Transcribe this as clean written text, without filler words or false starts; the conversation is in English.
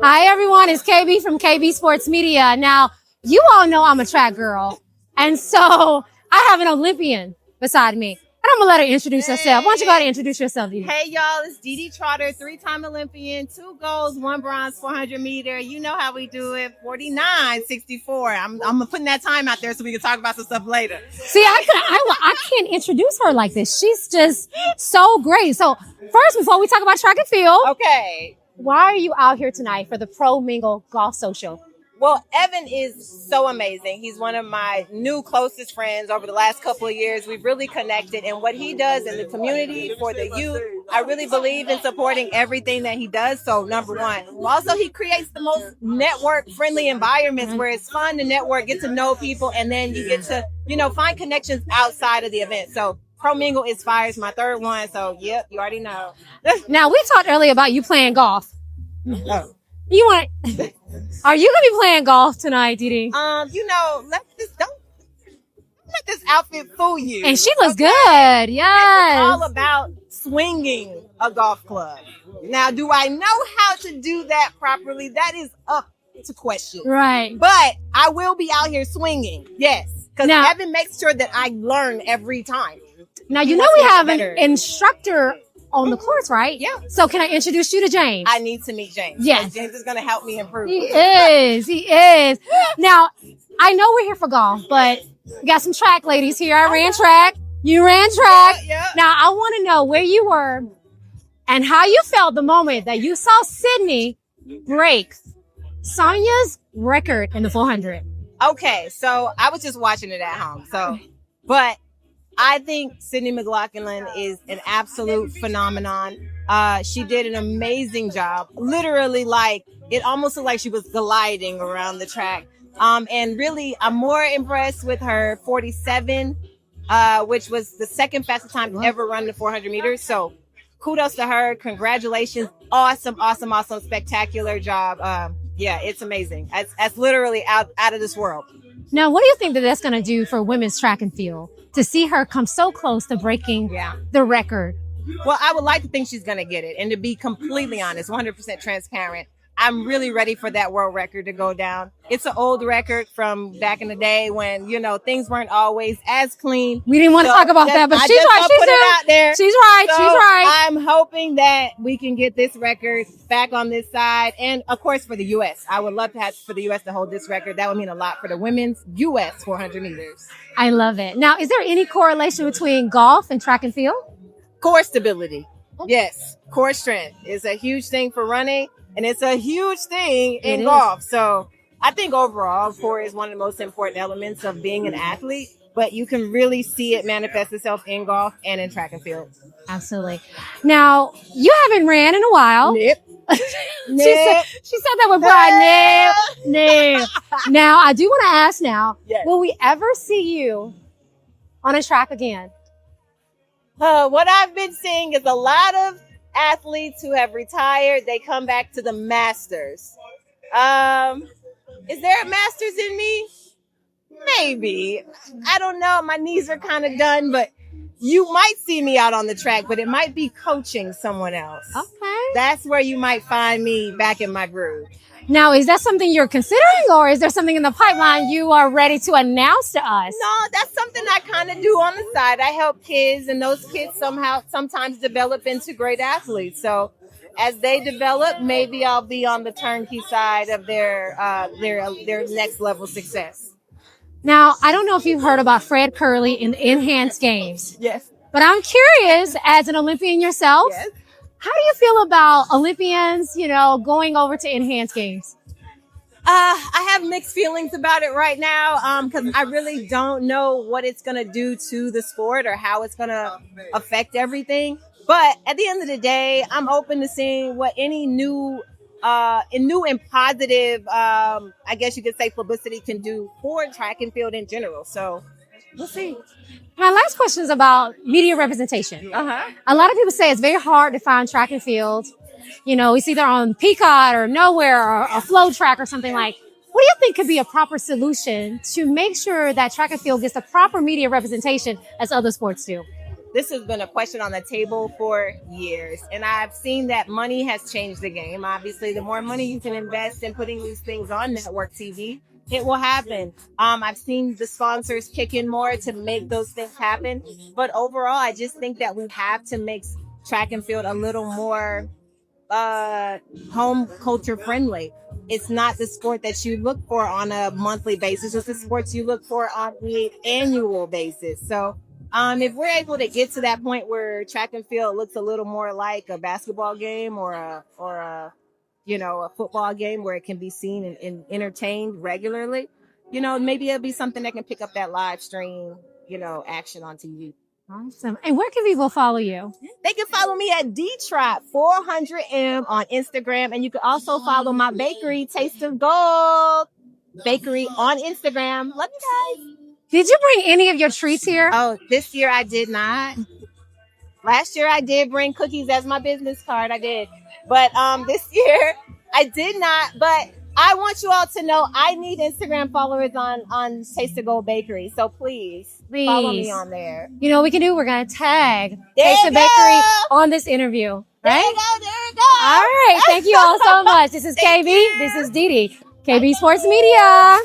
Hi, everyone. It's KB from KB Sports Media. Now, you all know I'm a track girl. And so I have an Olympian beside me. And I'm going to let her introduce herself. Why don't you go ahead and introduce yourself, DeeDee? Hey, y'all. It's DeeDee Trotter, 3-time Olympian, 2 golds, 1 bronze, 400 meter. You know how we do it. 49.64. I'm putting that time out there so we can talk about some stuff later. See, I can't introduce her like this. She's just so great. So first, before we talk about track and field, Okay. why are you out here tonight for the Pro Mingle Golf Social? Well, Evan is so amazing. He's one of my new closest friends over the last couple of years. We've really connected, and what he does in the community for the youth, I really believe in supporting everything that he does. So number one, also he creates the most network-friendly environments where it's fun to network, get to know people, and then you get to, find connections outside of the event. So Pro Mingle is fire. It's my third one. So yep, you already know. Now, we talked earlier about you playing golf. Oh. Are you gonna be playing golf tonight, DeeDee? Don't let this outfit fool you. And she looks good. Yes. It's all about swinging a golf club. Now, do I know how to do that properly? That is up to question. Right. But I will be out here swinging. Yes. Because Evan makes sure that I learn every time. Now, we have an instructor on the course, right? Yeah. So can I introduce you to James? I need to meet James. Yes. James is going to help me improve. He is. Now, I know we're here for golf, but we got some track ladies here. I ran track. You ran track. Yeah. Now, I want to know where you were and how you felt the moment that you saw Sydney break Sonia's record in the 400. Okay, so I was just watching it at home. But I think Sydney McLaughlin is an absolute phenomenon. She did an amazing job. Literally, it almost looked like she was gliding around the track. And really, I'm more impressed with her 47, which was the second fastest time to ever run the 400 meters. So kudos to her. Congratulations. Awesome, spectacular job. Yeah, it's amazing. That's literally out of this world. Now, what do you think that's going to do for women's track and field to see her come so close to breaking the record? Well, I would like to think she's going to get it. And to be completely honest, 100% transparent, I'm really ready for that world record to go down. It's an old record from back in the day when, things weren't always as clean. We didn't want to talk about that, but she's right. Put it out there. She's right. I'm hoping that we can get this record back on this side. And of course, for the U.S., I would love to have for the U.S. to hold this record. That would mean a lot for the women's U.S. 400 meters. I love it. Now, is there any correlation between golf and track and field? Core stability. Yes. Core strength is a huge thing for running. And it's a huge thing in golf. So I think overall, core is one of the most important elements of being an athlete. But you can really see it manifest itself in golf and in track and field. Absolutely. Now, you haven't ran in a while. Nip. She said that with pride. Nip. Now, I do want to ask now, will we ever see you on a track again? What I've been seeing is a lot of athletes who have retired, they come back to the Masters. Is there a Masters in me? Maybe. I don't know. My knees are kind of done, but you might see me out on the track, but it might be coaching someone else. Okay. That's where you might find me back in my groove. Now, is that something you're considering, or is there something in the pipeline you are ready to announce to us? No, that's something I kind of do on the side. I help kids, and those kids sometimes develop into great athletes. So as they develop, maybe I'll be on the turnkey side of their next level success. Now, I don't know if you've heard about Fred Curley in the Enhanced Games. Yes. But I'm curious, as an Olympian yourself, Yes. How do you feel about Olympians, going over to Enhanced Games? I have mixed feelings about it right now because I really don't know what it's going to do to the sport or how it's going to affect everything. But at the end of the day, I'm open to seeing what any new and positive, I guess you could say, publicity can do for track and field in general. So we'll see. My last question is about media representation. A lot of people say it's very hard to find track and field. It's either on Peacock or Nowhere or a Flow Track or something like. What do you think could be a proper solution to make sure that track and field gets the proper media representation as other sports do? this has been a question on the table for years. And I've seen that money has changed the game. Obviously, the more money you can invest in putting these things on network TV, it will happen. I've seen the sponsors kick in more to make those things happen. But overall, I just think that we have to make track and field a little more home culture friendly. It's not the sport that you look for on a monthly basis. It's the sports you look for on the annual basis. So if we're able to get to that point where track and field looks a little more like a basketball game or a football game where it can be seen and entertained regularly, maybe it'll be something that can pick up that live stream, action on TV. Awesome. And where can people follow you? They can follow me at DeeTrot400M on Instagram. And you can also follow my bakery, Taste of Gold Bakery on Instagram. Love you guys. Did you bring any of your treats here? Oh, this year I did not. Last year I did bring cookies as my business card. I did. But this year I did not. But I want you all to know I need Instagram followers on Taste of Gold Bakery. So please follow me on there. You know what we can do? We're going to tag There Taste you of Bakery go. on this interview. There Right? you go. There you go. All right. Thank you all so much. This is KB. This is DeeDee. KB Sports Media.